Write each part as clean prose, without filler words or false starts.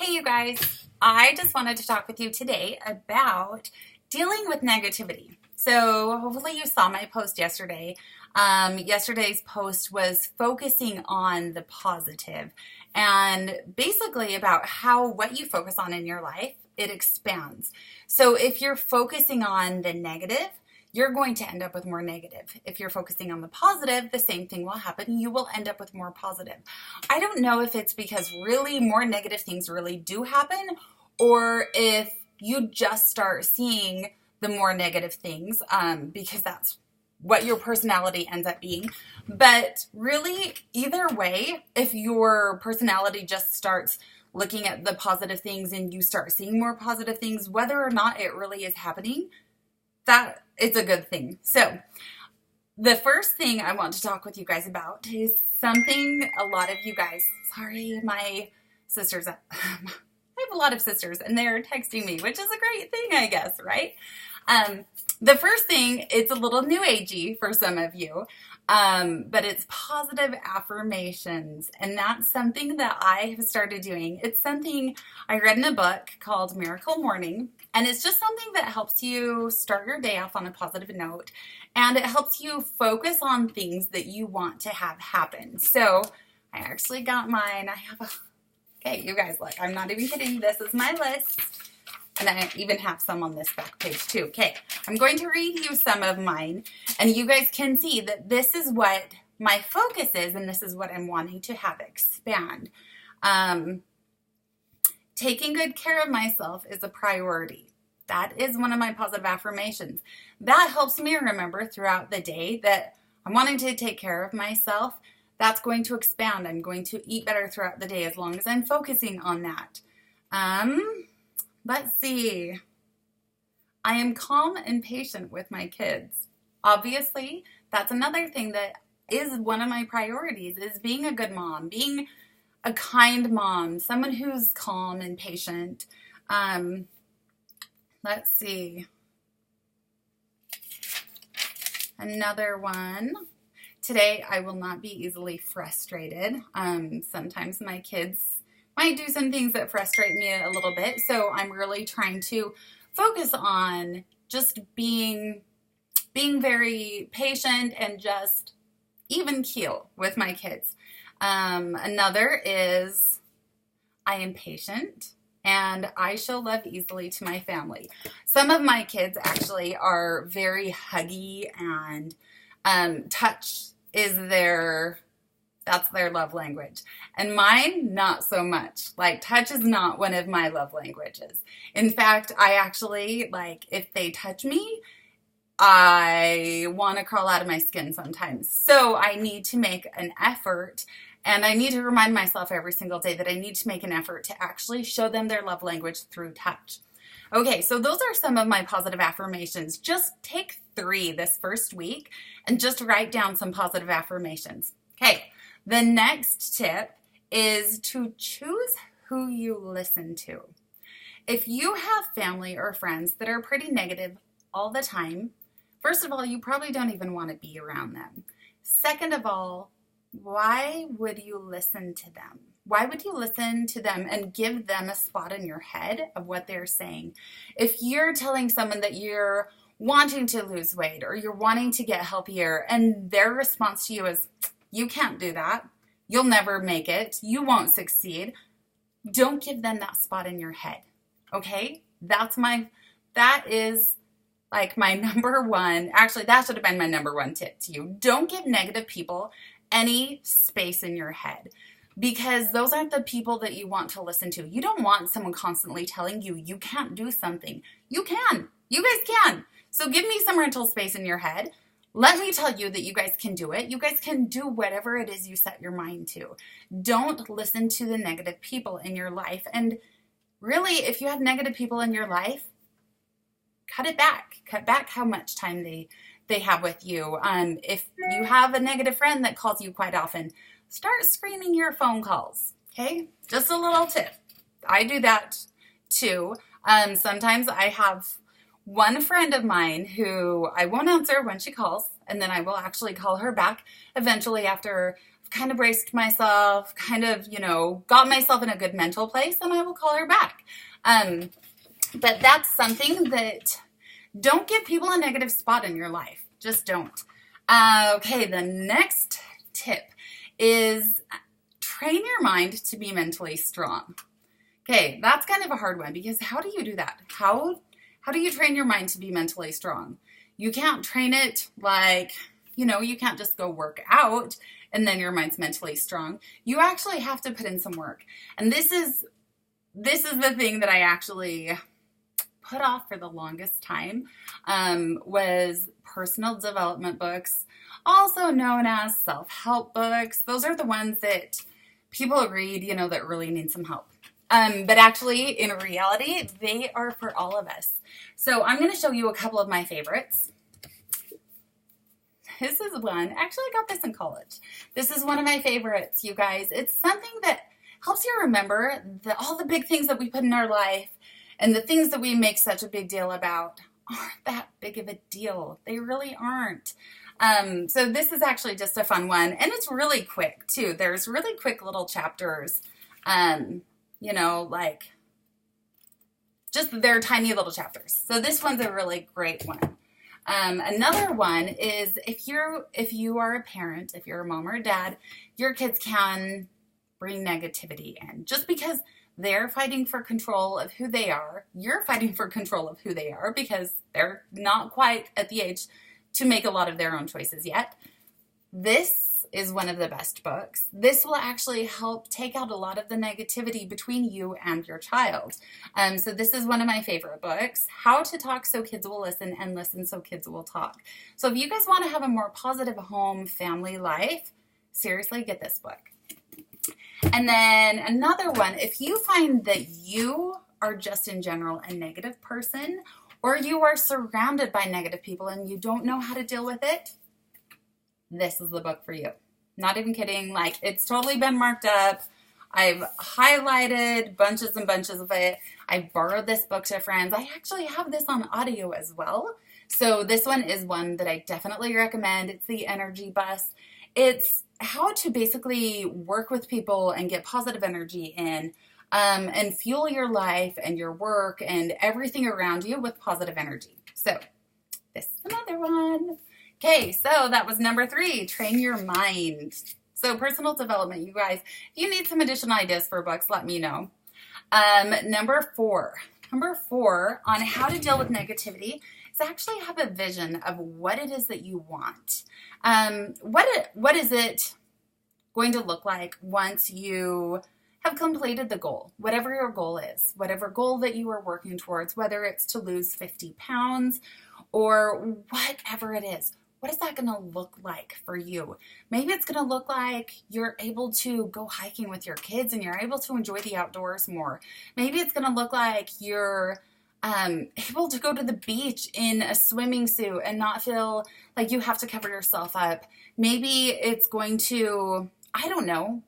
Hey, you guys. I just wanted to talk with you today about dealing with negativity. So, hopefully, you saw my post yesterday. Yesterday's post was focusing on the positive and basically about how what you focus on in your life, it expands. So, if you're focusing on the negative, you're going to end up with more negative. If you're focusing on the positive, the same thing will happen. You will end up with more positive. I don't know if it's because really more negative things really do happen, or if you just start seeing the more negative things because that's what your personality ends up being. But really, either way, if your personality just starts looking at the positive things and you start seeing more positive things, whether or not it really is happening, that it's a good thing. So the first thing I want to talk with you guys about is something a lot of you guys, sorry, my sisters, I have a lot of sisters and they're texting me, which is a great thing, I guess, right? The first thing, it's a little new agey for some of you, but it's positive affirmations. And that's something that I have started doing. It's something I read in a book called Miracle Morning. And it's just something that helps you start your day off on a positive note. And it helps you focus on things that you want to have happen. So I actually got mine. Okay, you guys, look, I'm not even kidding. This is my list. And I even have some on this back page too. Okay, I'm going to read you some of mine. And you guys can see that this is what my focus is. And this is what I'm wanting to have expand. Taking good care of myself is a priority. That is one of my positive affirmations. That helps me remember throughout the day that I'm wanting to take care of myself. That's going to expand. I'm going to eat better throughout the day as long as I'm focusing on that. Let's see. I am calm and patient with my kids. Obviously, that's another thing that is one of my priorities, is being a good mom, being a kind mom, someone who's calm and patient. Let's see. Another one. Today, I will not be easily frustrated. Sometimes my kids might do some things that frustrate me a little bit. So I'm really trying to focus on just being very patient and just even keel with my kids. Another is I am patient and I show love easily to my family. Some of my kids actually are very huggy and touch is that's their love language. And mine, not so much. Like, touch is not one of my love languages. In fact, I actually, if they touch me, I want to crawl out of my skin sometimes. So I need to make an effort, and I need to remind myself every single day that I need to make an effort to actually show them their love language through touch. Okay, so those are some of my positive affirmations. Just take 3 this first week and just write down some positive affirmations. Okay, the next tip is to choose who you listen to. If you have family or friends that are pretty negative all the time, first of all, you probably don't even want to be around them. Second of all, why would you listen to them? Why would you listen to them and give them a spot in your head of what they're saying? If you're telling someone that you're wanting to lose weight or you're wanting to get healthier and their response to you is, you can't do that, you'll never make it, you won't succeed, don't give them that spot in your head, okay? That is like my number one, actually that should have been my number one tip to you. Don't give negative people any space in your head, because those aren't the people that you want to listen to. You don't want someone constantly telling you you can't do something. You can. You guys can. So give me some rental space in your head. Let me tell you that you guys can do it. You guys can do whatever it is you set your mind to. Don't listen to the negative people in your life. And really, if you have negative people in your life, cut it back. Cut back how much time they have with you. If you have a negative friend that calls you quite often, start screening your phone calls, okay? Just a little tip. I do that too. Sometimes I have one friend of mine who I won't answer when she calls, and then I will actually call her back eventually after I've kind of braced myself, kind of, got myself in a good mental place, and I will call her back. But that's something that, don't give people a negative spot in your life. Just don't. Okay, the next tip is train your mind to be mentally strong. Okay, that's kind of a hard one, because how do you do that? How do you train your mind to be mentally strong? You can't train it like, you can't just go work out and then your mind's mentally strong. You actually have to put in some work. And this is the thing that I actually put off for the longest time, was personal development books, also known as self-help books. Those are the ones that people read, that really need some help. But actually, in reality, they are for all of us. So I'm going to show you a couple of my favorites. This is one. Actually, I got this in college. This is one of my favorites, you guys. It's something that helps you remember that all the big things that we put in our life and the things that we make such a big deal about aren't that big of a deal. They really aren't. So this is actually just a fun one. And it's really quick, too. There's really quick little chapters. Like just they're tiny little chapters. So this one's a really great one. Another one is if you are a parent, if you're a mom or a dad, your kids can bring negativity in. Just because they're fighting for control of who they are, you're fighting for control of who they are, because they're not quite at the age to make a lot of their own choices yet. This is one of the best books. This will actually help take out a lot of the negativity between you and your child. So this is one of my favorite books, How to Talk So Kids Will Listen and Listen So Kids Will Talk. So if you guys want to have a more positive home family life, seriously, get this book. And then another one, if you find that you are just in general a negative person, or you are surrounded by negative people and you don't know how to deal with it, this is the book for you. Not even kidding. Like, it's totally been marked up. I've highlighted bunches and bunches of it. I borrowed this book to friends. I actually have this on audio as well. So this one is one that I definitely recommend. It's the Energy Bus. It's how to basically work with people and get positive energy in, and fuel your life and your work and everything around you with positive energy. So this is another one. Okay, so that was number 3, train your mind. So personal development, you guys, if you need some additional ideas for books, let me know. Number four on how to deal with negativity is actually have a vision of what it is that you want. What is it going to look like once you have completed the goal, whatever your goal is, whatever goal that you are working towards, whether it's to lose 50 pounds or whatever it is. What is that going to look like for you? Maybe it's going to look like you're able to go hiking with your kids and you're able to enjoy the outdoors more. Maybe it's going to look like you're able to go to the beach in a swimming suit and not feel like you have to cover yourself up. Maybe it's going to, I don't know,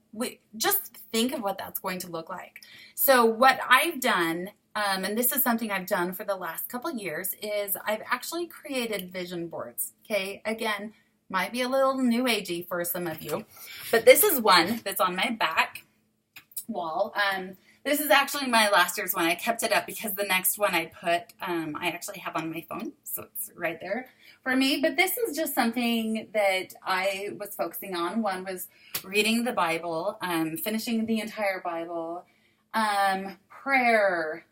just think of what that's going to look like. So what I've done, and this is something I've done for the last couple of years, is I've actually created vision boards. Okay, again, might be a little new agey for some of you, but this is one that's on my back wall. This is actually my last year's one. I kept it up because the next one I actually have on my phone, so it's right there for me. But this is just something that I was focusing on. One was reading the Bible, finishing the entire Bible, prayer,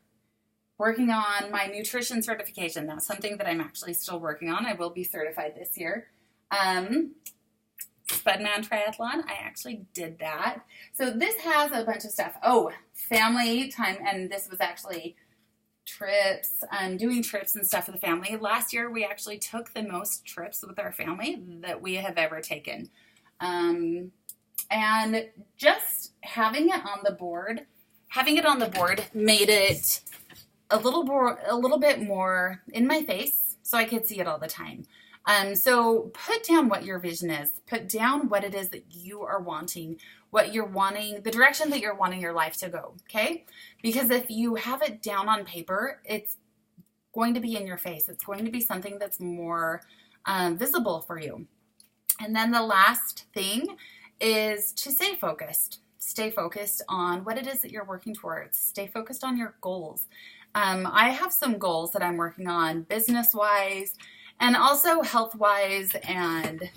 working on my nutrition certification. That's something that I'm actually still working on. I will be certified this year. Spudman Triathlon, I actually did that. So this has a bunch of stuff. Oh, family time, and this was actually trips, doing trips and stuff with the family. Last year, we actually took the most trips with our family that we have ever taken. And just having it on the board made it a little bit more in my face so I could see it all the time. So put down what your vision is. Put down what it is that you are wanting, the direction that you're wanting your life to go, okay? Because if you have it down on paper, it's going to be in your face. It's going to be something that's more visible for you. And then the last thing is to stay focused. Stay focused on what it is that you're working towards. Stay focused on your goals. I have some goals that I'm working on business-wise and also health-wise, and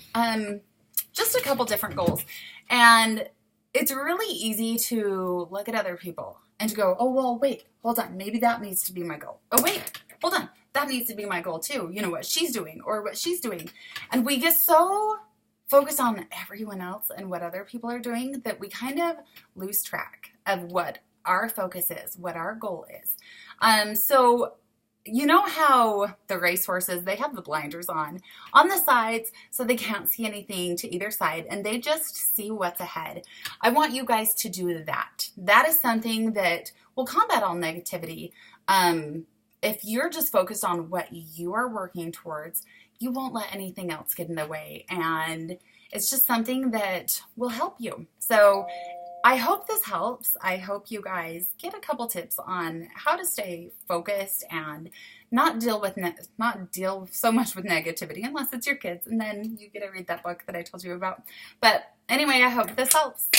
just a couple different goals. And it's really easy to look at other people and to go, oh, well, wait, hold on. Maybe that needs to be my goal. Oh, wait, hold on. That needs to be my goal too. You know, what she's doing or what she's doing. And we get so focused on everyone else and what other people are doing that we kind of lose track of what our focus is, what our goal is. So you know how the racehorses, they have the blinders on the sides so they can't see anything to either side and they just see what's ahead. I want you guys to do that. That is something that will combat all negativity. If you're just focused on what you are working towards, you won't let anything else get in the way. And it's just something that will help you. So I hope this helps. I hope you guys get a couple tips on how to stay focused and not deal so much with negativity, unless it's your kids, and then you get to read that book that I told you about. But anyway, I hope this helps.